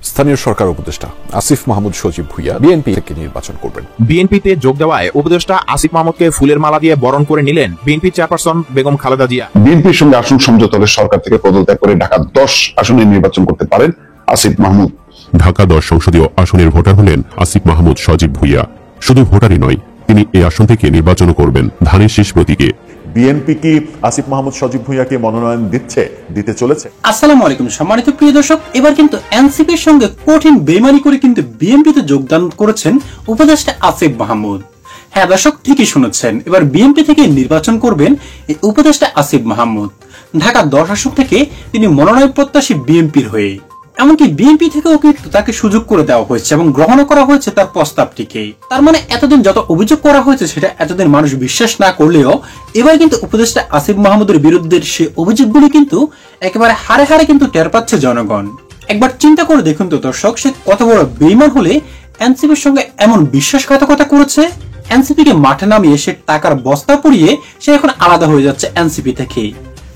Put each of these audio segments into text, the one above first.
স্থানীয় সরকার উপদেষ্টা আসিফ মাহমুদ সজীব ভুঁইয়া বিএনপি থেকে নির্বাচন করবেন। বিএনপিতে যোগ দেওয়ায় উপদেষ্টা আসিফ মাহমুদকে ফুলের মালা দিয়ে বরণ করে নিলেন বিএনপি চেয়ারপারসন বেগম খালেদা জিয়া। বিএনপির সঙ্গে আসন সমঝোতা হলে সরকার থেকে পদত্যাগ করে ঢাকা 10 আসনে নির্বাচন করতে পারেন আসিফ মাহমুদ। ঢাকা 10 সংসদীয় আসনের ভোটার হলেন আসিফ মাহমুদ সজীব ভুঁইয়া। শুধু ভোটারই নয়, তিনি এই আসন থেকে নির্বাচন করবেন ধানের শীষ প্রতীকে। বিএনপি কি আসিফ মাহমুদ সজীব ভুঁইয়াকে মনোনয়ন দিতে চলেছে? আসসালামু আলাইকুম সম্মানিত প্রিয় দর্শক, এবার কিন্তু এনসিপির সঙ্গে কঠিন বেইমানি করে কিন্তু বিএনপিতে যোগদান করেছেন উপদেষ্টা আসিফ মাহমুদ। হ্যাঁ দর্শক, ঠিকই শুনেছেন, এবার বিএনপি থেকে নির্বাচন করবেন এই উপদেষ্টা আসিফ মাহমুদ। ঢাকা 10 আসন থেকে তিনি মনোনয়ন প্রত্যাশী বিএনপির হয়ে। এমনকি বিএনপি থেকেও কিন্তু তাকে সুযোগ করে দেওয়া হয়েছে এবং গ্রহণ করা হয়েছে তার প্রস্তাবটিকে। তার মানে এতদিন যত অভিযোগ করা হয়েছে সেটা এতদিন মানুষ বিশ্বাস না করলেও এবার কিন্তু উপদেষ্টা আসিফ মাহমুদের বিরুদ্ধে সে অভিযোগগুলি কিন্তু একেবারে হারে হারে কিন্তু টের পাচ্ছে জনগণ। একবার চিন্তা করে দেখুন তো দর্শক, সে কত বড় বেঈমান হলে এনসিপির সঙ্গে এমন বিশ্বাসঘাতকতা করেছে। এনসিপি কে মাঠে নামিয়ে সে টাকার বস্তা পুড়িয়ে সে এখন আলাদা হয়ে যাচ্ছে এনসিপি থেকে।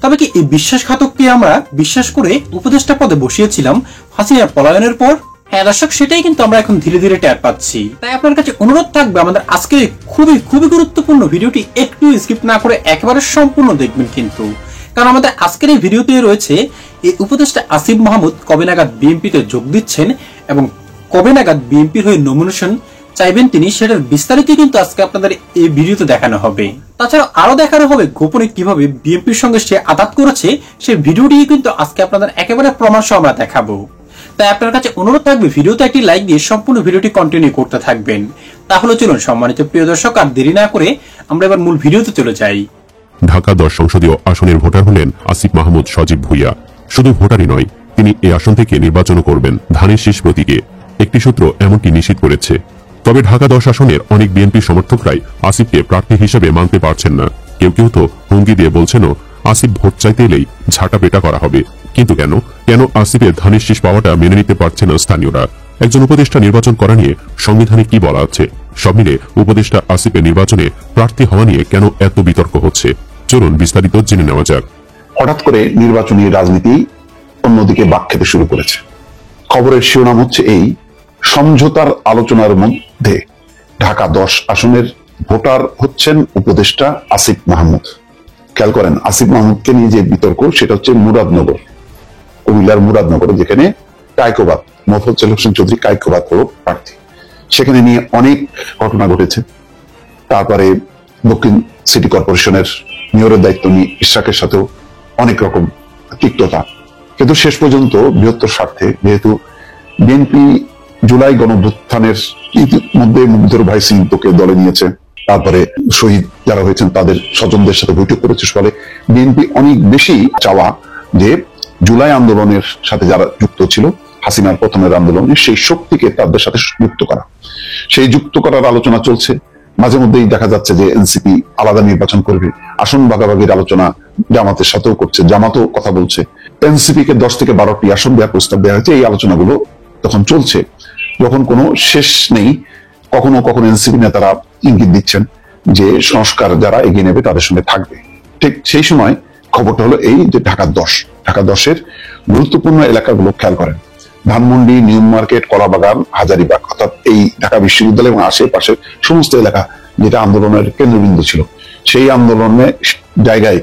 তবে কি এই বিশ্বাসঘাতককে আমরা বিশ্বাস করে উপদেষ্টা পদে বসিয়েছিলাম হাসিনার পলায়নের পর? হ্যাঁ দর্শক, সেটাই কিন্তু আমরা এখন ধীরে ধীরে টের পাচ্ছি। তাই আপনার কাছে অনুরোধ থাকবে আমাদের আজকে খুবই গুরুত্বপূর্ণ ভিডিওটি একটু স্কিপ না করে একেবারে সম্পূর্ণ দেখবেন কিন্তু, কারণ আমাদের আজকের এই ভিডিওতে রয়েছে এই উপদেষ্টা আসিফ মাহমুদ কবে নাগাদ বিএনপিতে যোগ দিচ্ছেন এবং কবে নাগাদ বিএনপির হয়ে নমিনেশন চাইবেন তিনি, সেটার বিস্তারিত কিন্তু আজকে আপনাদের এই ভিডিওতে দেখানো হবে। তাছাড়া আরো দেখানো হবে গোপনে কিভাবে বিএনপির সঙ্গে সে আঘাত করেছে, সেই ভিডিওটি কিন্তু আজকে আপনাদের একেবারে প্রমাণ সহ আমরা দেখাবো। তাই আপনার কাছে অনুরোধ থাকবে ভিডিওতে একটি লাইক দিয়ে সম্পূর্ণ ভিডিওটি কন্টিনিউ করতে থাকবেন। তাহলে চলুন সম্মানিত প্রিয় দর্শক, আর দেরি না করে আমরা এবার মূল ভিডিওতে চলে যাই। ঢাকা 10 সংসদীয় আসনের ভোটার হলেন আসিফ মাহমুদ সজীব ভুঁইয়া। শুধু ভোটারই নয়, তিনি এই আসন থেকে নির্বাচন করবেন ধানের শীষ প্রতীকে। একটি সূত্র এমনটি নিশ্চিত করেছে। তবে ঢাকা 10 আসনের অনেক বিএনপি সমর্থকরাই আসিফকে প্রার্থী হিসেবে মানতে পারছেন না। কেউ কেউ তো হুমকি দিয়ে বলছেনও আসিফ ভোট চাইতে এলেই ঝাঁটা পেটা করা হবে। কিন্তু কেন আসিফের ধানের শীষ পাওয়াটা মেনে নিতে পারছে না স্থানীয়রা? একজন উপদেষ্টা নির্বাচন করা নিয়ে সংবিধানে কি বলা আছে? সব মিলে উপদেষ্টা আসিফের নির্বাচনে প্রার্থী হওয়া নিয়ে কেন এত বিতর্ক হচ্ছে, চলুন বিস্তারিত জেনে নেওয়া যাক। হঠাৎ করে নির্বাচনী রাজনীতি অন্যদিকে বাক খেতে শুরু করেছে। খবরের শিরোনাম হচ্ছে এই: সমঝোতার আলোচনার মধ্যে ঢাকা 10 আসনের ভোটার হচ্ছেন উপদেষ্টা আসিফ মাহমুদ। খেয়াল করেন, আসিফ মাহমুদকে নিয়ে যে বিতর্ক সেটা হচ্ছে মুরাদনগর, কুমিল্লার মুরাদনগরে, যেখানে কায়কোবাদ মোফাজ্জল হোসেন চৌধুরী কায়কোবাদ হল প্রার্থী। সেখানে নিয়ে অনেক ঘটনা ঘটেছে। তারপরে দক্ষিণ সিটি কর্পোরেশনের মেয়রের দায়িত্ব নিয়ে ইশরাকের সাথেও অনেক রকম তিক্ততা। কিন্তু শেষ পর্যন্ত বৃহত্তর স্বার্থে, যেহেতু বিএনপি জুলাই গণঅভ্যুত্থানের ইতিমধ্যে মুগ্ধর ভাই সিংকে দলে নিয়েছে, তারপরে শহীদ যারা হয়েছেন তাদের স্বজনদের সাথে বৈঠক করেছে, ফলে বিএনপি অনেক বেশি চাওয়া যে জুলাই আন্দোলনের সাথে যারা যুক্ত ছিল, হাসিনার পতনের আন্দোলনে, সেই শক্তিকে তাদের সাথে যুক্ত করা, সেই যুক্ত করার আলোচনা চলছে। মাঝে মধ্যেই দেখা যাচ্ছে যে এনসিপি আলাদা নির্বাচন করবে, আসন ভাগাভাগির আলোচনা জামাতের সাথেও করছে, জামাতও কথা বলছে। এনসিপি কে 10 থেকে 12টি আসন দেওয়ার প্রস্তাব দেওয়া হয়েছে। এই আলোচনাগুলো তখন চলছে, যখন কোনো শেষ নেই। কখনো কখনো এনসিপি নেতারা ইঙ্গিত দিচ্ছেন যে সংস্কার যারা এগিয়ে নেবে তাদের সঙ্গে থাকবে। ঠিক সেই সময় খবরটা হলো এই যে ঢাকা 10-এর গুরুত্বপূর্ণ এলাকাগুলো খেয়াল করেন: ধানমন্ডি, নিউ মার্কেট, কলাবাগান, হাজারীবাগ, অর্থাৎ এই ঢাকা বিশ্ববিদ্যালয় এবং আশেপাশের সমস্ত এলাকা যেটা আন্দোলনের কেন্দ্রবিন্দু ছিল, সেই আন্দোলনের জায়গায়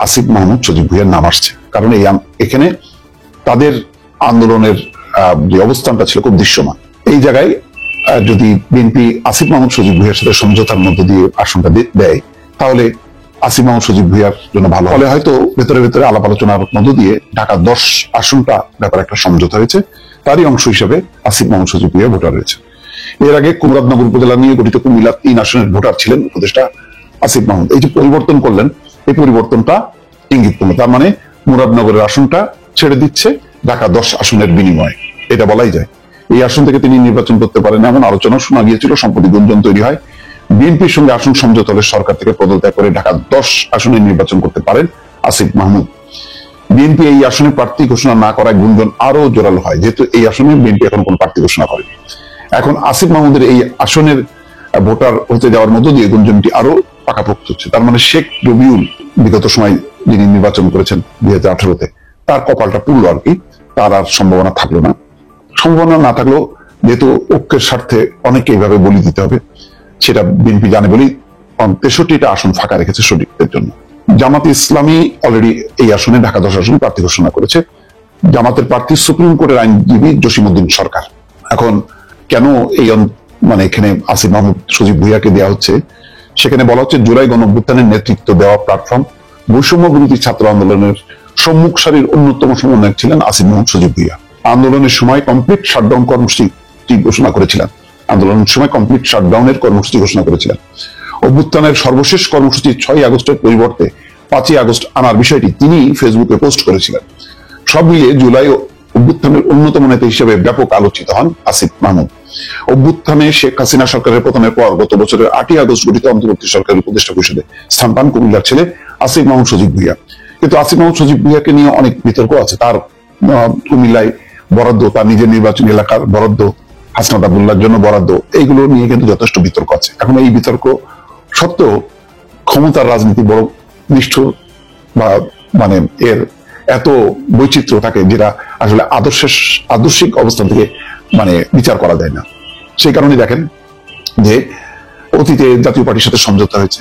আসিফ মাহমুদ সজীব ভুঁইয়ার নাম আসছে। কারণ এখানে তাদের আন্দোলনের যে অবস্থানটা ছিল খুব দৃশ্যমান। এই জায়গায় যদি বিএনপি আসিফ মাহমুদ সজীব ভুঁইয়ার সাথে সমঝোতার মধ্য দিয়ে আসনটা দেয়, তাহলে আসিফ মাহমুদ সজীব ভুঁইয়ার জন্য ভালো। ফলে হয়তো ভেতরে আলাপ আলোচনার মধ্য দিয়ে ঢাকা 10 আসনটা ব্যাপারে একটা সমঝোতা হয়েছে। তারই অংশ হিসেবে আসিফ মাহমুদ সজীব ভুঁইয়া ভোটার হয়েছে। এর আগে মুরাদনগর উপজেলা নিয়ে গঠিত কুমিল্লা 3 আসনের ভোটার ছিলেন উপদেষ্টা আসিফ মাহমুদ। এই যে পরিবর্তন করলেন, এই পরিবর্তনটা ইঙ্গিতপূর্ণ। তার মানে মুরাদনগরের আসনটা ছেড়ে দিচ্ছে ঢাকা 10 আসনের বিনিময়ে, এটা বলাই যায়। এই আসন থেকে তিনি নির্বাচন করতে পারেন এমন আলোচনা শোনা গিয়েছিল। সম্প্রতি গুঞ্জন তৈরি হয় বিএনপির সঙ্গে আসন সমঝোতা হলে সরকার থেকে পদত্যাগ করে ঢাকা 10 আসনে নির্বাচন করতে পারেন আসিফ মাহমুদ। বিএনপি এই আসনে প্রার্থী ঘোষণা না করায় গুঞ্জন আরো জোরালো হয়, যেহেতু এই আসনে বিএনপি এখন কোন প্রার্থী ঘোষণা করেনি। এখন আসিফ মাহমুদের এই আসনের ভোটার হতে যাওয়ার মধ্য দিয়ে গুঞ্জনটি আরো পাকাপোক্ত হচ্ছে। তার মানে শেখ রবিউল বিগত সময় যিনি নির্বাচন করেছেন 2018-তে, তার কপালটা পুরলো আর কি, তার আর সম্ভাবনা থাকলো না। সম্ভাবনা না থাকলেও যেহেতু ঐক্যের স্বার্থে অনেককে এইভাবে বলি দিতে হবে, সেটা বিএনপি জানে বলেই 63টা আসন ফাঁকা রেখেছে শরীফদের জন্য। জামাত ইসলামী অলরেডি এই আসনে, ঢাকা 10 আসনে প্রার্থী ঘোষণা করেছে। জামাতের প্রার্থী সুপ্রিম কোর্টের আইনজীবী জসিমউদ্দিন সরকার। এখন কেন এই মানে এখানে আসিফ মাহমুদ সজীব ভুঁইয়াকে দেওয়া হচ্ছে, সেখানে বলা হচ্ছে জুলাই গণঅভ্যুত্থানের নেতৃত্ব দেওয়া প্ল্যাটফর্ম বৈষম্য বিরোধী ছাত্র আন্দোলনের সম্মুখ সারির অন্যতম সমন্বয়ক ছিলেন আসিফ মাহমুদ সজীব ভুঁইয়া। আন্দোলনের সময় কমপ্লিট শাটডাউন কর্মসূচি ঘোষণা করেছিলেন। আন্দোলনের সময় কমপ্লিট শাটডাউনের কর্মসূচি ঘোষণা করেছিলেন। অভ্যুত্থানের সর্বশেষ কর্মসূচি 6 আগস্টের পরিবর্তে 5 আগস্ট আনার বিষয়টি তিনি ফেসবুকে পোস্ট করেছিলেন। সব মিলিয়ে জুলাই অভ্যুত্থানের অন্যতম নেতা হিসেবে ব্যাপক আলোচিত হন আসিফ মাহমুদ। অভ্যুত্থানে শেখ হাসিনা সরকারের পতনের পর গত বছরের 8 আগস্ট গঠিত অন্তর্বর্তী সরকারের উপদেষ্টা পরিষদে স্থান পান কুমিল্লার ছেলে আসিফ মাহমুদ সজীব ভুঁইয়া। কিন্তু আসিফ মাহমুদ সজীব ভুঁইয়াকে নিয়ে অনেক বিতর্ক আছে। তার কুমিল্লায় বরাদ্দ, তার নিজের নির্বাচনী এলাকার বরাদ্দ, হাসনাত আব্দুল্লাহর জন্য বরাদ্দ, এইগুলো নিয়ে কিন্তু যথেষ্ট বিতর্ক আছে। এখন এই বিতর্ক সত্ত্বেও ক্ষমতার রাজনীতি বড় নিষ্ঠুর বা মানে এর এত বৈচিত্র্য থাকে যেটা আসলে আদর্শিক অবস্থান থেকে মানে বিচার করা যায় না। সেই কারণে দেখেন যে অতীতে জাতীয় পার্টির সাথে সমঝোতা হয়েছে,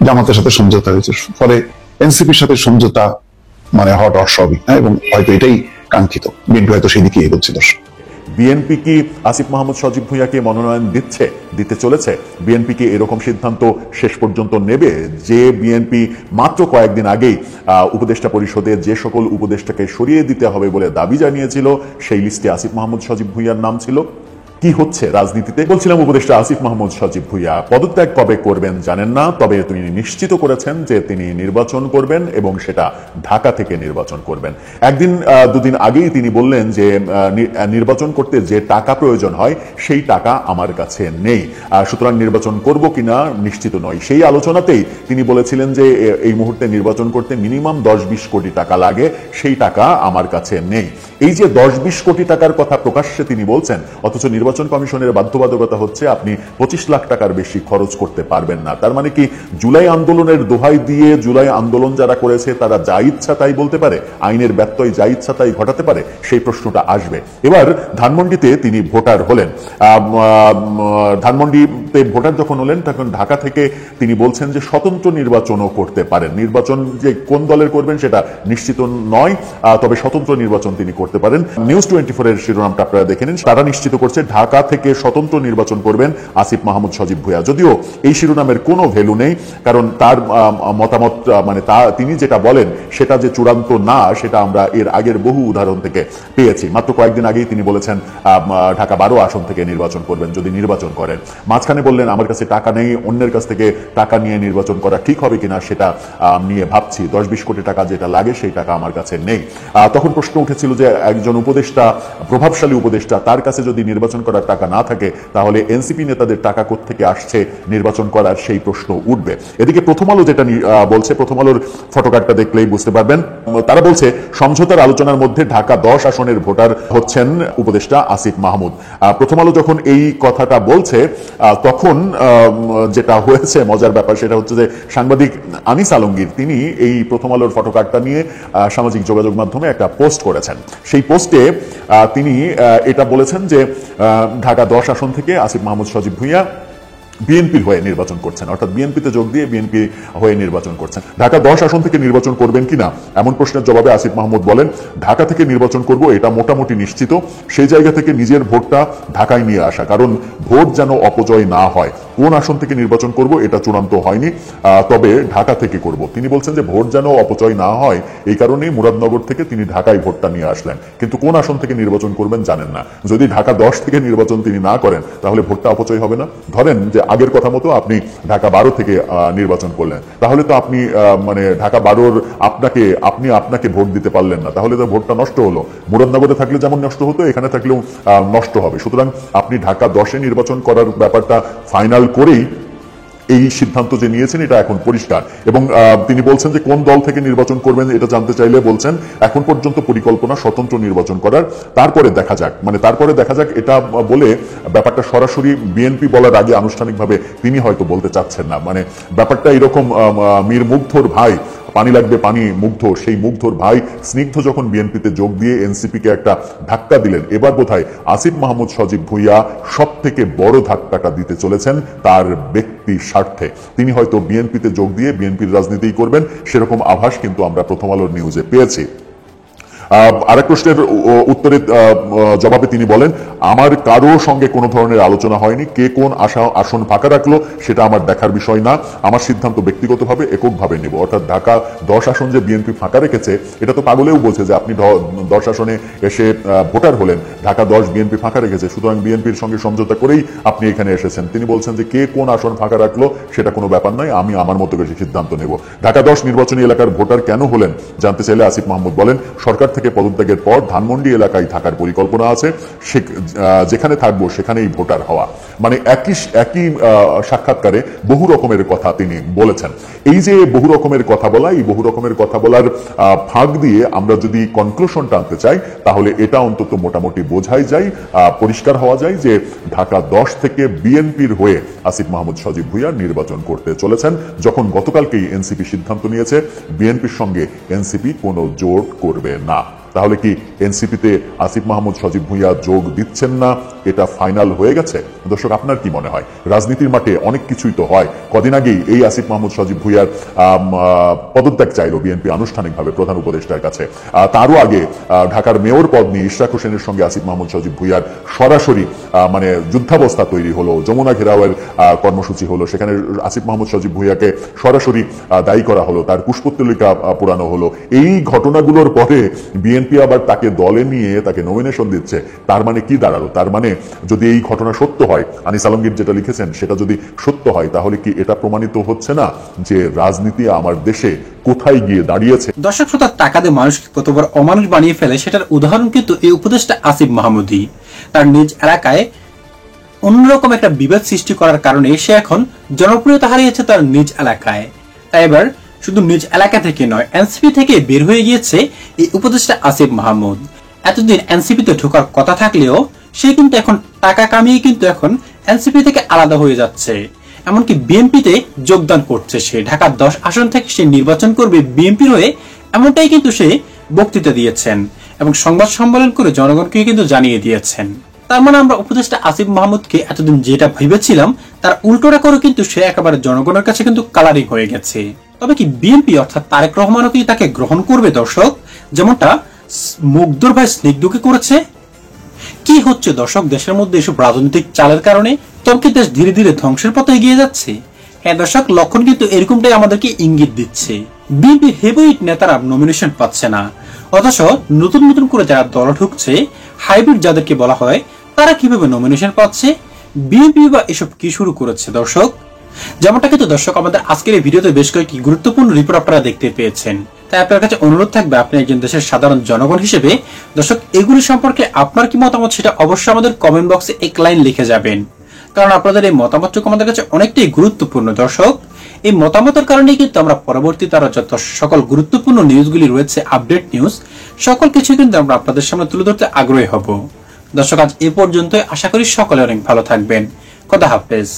জামাতের সাথে সমঝোতা হয়েছে, ফলে এনসিপির সাথে সমঝোতা মানে হওয়াটা অস্বাভাবিক না, এবং হয়তো এটাই কাঙ্ক্ষিত। বিএনপি হয়তো সেই দিকে এগোচ্ছে। দর্শক, বিএনপি কি আসিফ মাহমুদ সজীব ভুঁইয়াকে মনোনয়ন দিতে চলেছে? বিএনপি কি এরকম সিদ্ধান্ত শেষ পর্যন্ত নেবে? যে বিএনপি মাত্র কয়েকদিন আগেই উপদেষ্টা পরিষদে যে সকল উপদেষ্টাকে সরিয়ে দিতে হবে বলে দাবি জানিয়েছিল, সেই লিস্টে আসিফ মাহমুদ সজীব ভুঁইয়ার নাম ছিল। কি হচ্ছে রাজনীতিতে? বলছিলাম উপদেষ্টা আসিফ মাহমুদ সজীব ভুঁইয়া পদত্যাগ কবে করবেন জানেন না, তবে তিনি নিশ্চিত করেছেন যে তিনি নির্বাচন করবেন এবং সেটা ঢাকা থেকে নির্বাচন করবেন। একদিন দুদিন আগেই তিনি বললেন যে নির্বাচন করতে যে টাকা প্রয়োজন হয় সেই টাকা আমার কাছে নেই, সুতরাং নির্বাচন করব কিনা নিশ্চিত নয়। সেই আলোচনাতেই তিনি বলেছিলেন যে এই মুহূর্তে নির্বাচন করতে মিনিমাম 10-20 কোটি টাকা লাগে, সেই টাকা আমার কাছে নেই। এই যে 10-20 কোটি টাকার কথা প্রকাশ্যে তিনি বলছেন, অথচ নির্বাচন কমিশনের বাধ্যবাধকতা হচ্ছে আপনি 25 লাখ টাকার বেশি খরচ করতে পারবেন না। তার মানে কি জুলাই আন্দোলনের দোহাই দিয়ে জুলাই আন্দোলন যারা করেছে তারা যা ইচ্ছা তাই বলতে পারে, আইনের ব্যত্যয় যা ইচ্ছা তাই ঘটাতে পারে? সেই প্রশ্নটা আসবে। এবার ধানমন্ডিতে তিনি ভোটার হলেন। ধানমন্ডিতে ভোটার যখন হলেন তখন ঢাকা থেকে তিনি বলছেন যে স্বতন্ত্র নির্বাচনও করতে পারেন। নির্বাচন যে কোন দলের করবেন সেটা নিশ্চিত নয়, তবে স্বতন্ত্র নির্বাচন তিনি করতে পারেন। নিউজ 24 এর শিরোনামটা আপনারা দেখে নিন। তারা নিশ্চিত করছে ঢাকা থেকে স্বতন্ত্র নির্বাচন করবেন আসিফ মাহমুদ সজীব ভুঁইয়া। যদিও এই শিরোনামের কোনো ভ্যালু নেই, কারণ তার মতামত মানে তিনি যেটা বলেন সেটা যে চূড়ান্ত না, সেটা আমরা এর আগের বহু উদাহরণ থেকে পেয়েছি। মাত্র কয়েকদিন আগেই তিনি বলেছেন ঢাকা 12 আসন থেকে নির্বাচন করবেন যদি নির্বাচন করেন। মাঝখানে বললেন আমার কাছে টাকা নেই, অন্যের কাছ থেকে টাকা নিয়ে নির্বাচন করা ঠিক হবে কিনা সেটা নিয়ে ভাবছি, 10-20 কোটি টাকা যেটা লাগে সেই টাকা আমার কাছে নেই। তখন প্রশ্ন উঠেছিল যে একজন উপদেষ্টা, প্রভাবশালী উপদেষ্টা, তার কাছে যদি নির্বাচন করার টাকা না থাকে তাহলে এনসিপি নেতাদের টাকা কোত্থেকে আসছে নির্বাচন করার, সেই প্রশ্ন উঠবে। এদিকে প্রথম আলো যেটা বলছে, প্রথম আলোর ফটোকার্ডটা দেখলেই বুঝতে পারবেন, তারা বলছে সমঝোতার আলোচনার মধ্যে ঢাকা 10 আসনের ভোটার হচ্ছেন উপদেষ্টা আসিফ মাহমুদ। প্রথম আলো যখন এই কথাটা বলছে তখন যেটা হয়েছে মজার ব্যাপার সেটা হচ্ছে যে সাংবাদিক আনিস আলমগীর তিনি এই প্রথম আলোর ফটোকার্ডটা নিয়ে সামাজিক যোগাযোগ মাধ্যমে একটা পোস্ট করেছেন। সেই পোস্টে তিনি এটা বলেছেন যে ঢাকা 10 আসন থেকে আসিফ মাহমুদ সজীব ভুঁইয়া বিএনপির হয়ে নির্বাচন করছেন, অর্থাৎ বিএনপিতে যোগ দিয়ে বিএনপি হয়ে নির্বাচন করছেন। ঢাকা 10 আসন থেকে নির্বাচন করবেন কিনা এমন প্রশ্নের জবাবে আসিফ মাহমুদ বলেন, ঢাকা থেকে নির্বাচন করব এটা মোটামুটি নিশ্চিত। সেই জায়গা থেকে নিজের ভোটটা ঢাকায় নিয়ে আসা, কারণ ভোট যেন অপচয় না হয়। কোন আসন থেকে নির্বাচন করব এটা চূড়ান্ত হয়নি, তবে ঢাকা থেকে করব। তিনি বলছেন যে ভোট যেন অপচয় না হয়, এই কারণেই মুরাদনগর থেকে তিনি ঢাকায় ভোটটা নিয়ে আসলেন, কিন্তু কোন আসন থেকে নির্বাচন করবেন জানেন না। যদি ঢাকা 10 থেকে নির্বাচন তিনি না করেন তাহলে ভোটটা অপচয় হবে না? ধরেন যে আগের কথা মতো আপনি ঢাকা 12 থেকে নির্বাচন করলেন, তাহলে তো আপনি মানে ঢাকা 12 আপনাকে ভোট দিতে পারলেন না, তাহলে তো ভোটটা নষ্ট হলো। মুরাদনগরে থাকলে যেমন নষ্ট হতো এখানে থাকলেও নষ্ট হবে। সুতরাং আপনি ঢাকা 10-এ নির্বাচন করার ব্যাপারটা ফাইনাল করেই এই সিদ্ধান্ত যে নিয়েছেন এটা এখন পরিষ্কার। এবং তিনি বলছেন যে কোন দল থেকে নির্বাচন করবেন এটা জানতে চাইলে বলছেন এখন পর্যন্ত পরিকল্পনা স্বতন্ত্র নির্বাচন করার, তারপরে দেখা যাক এটা বলে ব্যাপারটা সরাসরি বিএনপি বলার আগে আনুষ্ঠানিকভাবে তিনি হয়তো বলতে চাচ্ছেন না। মানে ব্যাপারটা এরকম, মীর মুগ্ধর ভাই পানি লাগবে পানি মুগ্ধ, সেই মুগ্ধর ভাই স্নিগ্ধ যখন বিএনপিতে যোগ দিয়ে এনসিপিকে একটা ধাক্কা দিলেন, এবার বোধহয় আসিফ মাহমুদ সজীব ভুঁইয়া সব থেকে বড় ধাক্কাটা দিতে চলেছেন তার ব্যক্তি স্বার্থে। তিনি হয়তো বিএনপিতে যোগ দিয়ে বিএনপির রাজনীতিই করবেন, সেরকম আভাস কিন্তু আমরা প্রথম আলোর নিউজে পেয়েছি। আরেক প্রশ্নের উত্তরে জবাবে তিনি বলেন, আমার কারো সঙ্গে কোনো ধরনের আলোচনা হয়নি, কে কোন আসন ফাঁকা রাখলো সেটা আমার দেখার বিষয় না, আমার সিদ্ধান্ত ব্যক্তিগতভাবে এককভাবে নেব। অর্থাৎ ঢাকা 10 আসন যে বিএনপি ফাঁকা রেখেছে, এটা তো পাগলেও বলছে যে আপনি 10 আসনে এসে ভোটার হলেন, ঢাকা 10 বিএনপি ফাঁকা রেখেছে, সুতরাং বিএনপির সঙ্গে সমঝোতা করেই আপনি এখানে এসেছেন। তিনি বলছেন যে কে কোন আসন ফাঁকা রাখলো সেটা কোনো ব্যাপার নয়, আমি আমার মতো করে সিদ্ধান্ত নেব। ঢাকা 10 নির্বাচনী এলাকার ভোটার কেন হলেন জানতে চাইলে আসিফ মাহমুদ বলেন, সরকার থেকে পদত্যাগের পর ধানমন্ডি এলাকায় থাকার পরিকল্পনা আছে, যেখানে থাকবো সেখানেই ভোটার হওয়া। মানে একই সাক্ষাৎকারে বহু রকমের কথা তিনি বলেছেন। এই যে বহু রকমের কথা বলা, এই বহু রকমের কথা বলার ফাঁক দিয়ে আমরা যদি কনক্লুশন টানতে চাই, তাহলে এটা অন্তত মোটামুটি বোঝাই যায়, পরিষ্কার হওয়া যায় যে ঢাকা 10 থেকে বিএনপির হয়ে আসিফ মাহমুদ সজীব ভুঁইয়া নির্বাচন করতে চলেছেন, যখন গতকালকেই এনসিপি সিদ্ধান্ত নিয়েছে বিএনপির সঙ্গে এনসিপি কোনো জোট করবে না। তাহলে কি এনসিপিতে আসিফ মাহমুদ সজীব ভুঁইয়া যোগ দিচ্ছেন না, এটা ফাইনাল হয়ে গেছে? দর্শক, আপনার কি মনে হয়? রাজনীতির মাঠে অনেক কিছুই তো হয়। কদিন আগেই এই আসিফ মাহমুদ সজীব ভুঁইয়ার পদত্যাগ চাইল বিএনপি আনুষ্ঠানিকভাবে প্রধান উপদেষ্টার কাছে। তারও আগে ঢাকার মেয়র পদ নিয়ে ইশরাক হোসেনের সঙ্গে আসিফ মাহমুদ সজীব ভুঁইয়ার সরাসরি মানে যুদ্ধাবস্থা তৈরি হলো, যমুনা ঘেরাওয়ের কর্মসূচি হলো, সেখানে আসিফ মাহমুদ সজীব ভুঁইয়াকে সরাসরি দায়ী করা হলো, তার পুষ্পতলিকা পোড়ানো হলো। এই ঘটনাগুলোর পরে বিএনপি আবার তাকে দলে নিয়ে তাকে নমিনেশন দিচ্ছে। তার মানে কি দাঁড়ালো? তার মানে যদি এই ঘটনা সত্য হয়, আনিস আলমগীর যেটা লিখেছেন সেটা যদি সত্য হয়, তাহলে কি এটা প্রমাণিত হচ্ছে না যে রাজনীতি আমার দেশে কোথায় গিয়ে দাঁড়িয়েছে? দর্শক শ্রোতা, টাকা দিয়ে মানুষকে কতবার অমানুষ বানিয়ে ফেলে সেটার উদাহরণ কিন্তু এই উপদেষ্টা আসিফ মাহমুদই। তার নিজ এলাকায় অন্যরকম একটা বিবাদ সৃষ্টি করার কারণে সে এখন জনপ্রিয়তা হারিয়েছে তার নিজ এলাকায়। তাই এবার শুধু নিজ এলাকা থেকে নয়, এনসিপি থেকে বের হয়ে গিয়েছে এই উপদেষ্টা আসিফ মাহমুদ। এতদিন এনসিপিতে ঢোকার কথা থাকলেও সে কিন্তু এখন টাকা কামিয়ে কিন্তু এখন এনসিপি থেকে আলাদা হয়ে যাচ্ছে। এমনকি বিএনপিতে যোগদান করছে সে। ঢাকা 10 আসন থেকে সে নির্বাচন করবে বিএনপির হয়ে, এমনটাই কিন্তু সে বক্তৃতা দিয়েছেন এবং সংবাদ সম্মেলন করে জনগণকে কিন্তু জানিয়ে দিয়েছেন। তার মানে আমরা উপদেষ্টা আসিফ মাহমুদকে এতদিন যেটা ভেবেছিলাম তার উল্টোটা করে কিন্তু সে একেবারে জনগণের কাছে কিন্তু কালারিং হয়ে গেছে। তবে কি বিএনপি অর্থাৎ তারেক রহমানও কি তাকে গ্রহণ করবে দর্শক, যেমনটা মুগ্ধর ভাই স্নিগ্ধকে করেছে? কি হচ্ছে দর্শক দেশের মধ্যে এসব রাজনৈতিক চালের কারণে? তবে দেশ ধীরে ধীরে ধ্বংসের পথে এগিয়ে যাচ্ছে? হ্যাঁ দর্শক, লক্ষণ কিন্তু এরকমটাই আমাদেরকে ইঙ্গিত দিচ্ছে। বিএনপি হেভিওয়েট নেতারা নমিনেশন পাচ্ছে না, অথচ নতুন নতুন করে যারা দল ঢুকছে, হাইব্রিড যাদেরকে বলা হয়, তারা কিভাবে নমিনেশন পাচ্ছে? বিএনপি বা এসব কি শুরু করেছে দর্শক? যেমনটা কিন্তু দর্শক আমাদের আজকের এই ভিডিওতে বেশ কয়েকটি গুরুত্বপূর্ণ রিপোর্ট আপনারা দেখতে পেয়েছেন। তাই আপনার কাছে অনুরোধ থাকবে, আপনি একজন দেশের সাধারণ জনগণ হিসেবে দর্শক এগুলি সম্পর্কে আপনার কি মতামত সেটা অবশ্যই আমাদের কমেন্ট বক্সে এক লাইন লিখে যাবেন, কারণ আপনাদের এই মতামতটুকু আমাদের কাছে অনেকটাই গুরুত্বপূর্ণ দর্শক। এই মতামতের কারণেই কিন্তু আমরা পরবর্তীতে আরো যত সকল গুরুত্বপূর্ণ নিউজগুলি রয়েছে, আপডেট নিউজ, সকল কিছু কিন্তু আমরা আপনাদের সামনে তুলে ধরতে আগ্রহী হব। দর্শক, আজ এ পর্যন্তই। আশা করি সকলে অনেক ভালো থাকবেন। খোদা হাফেজ।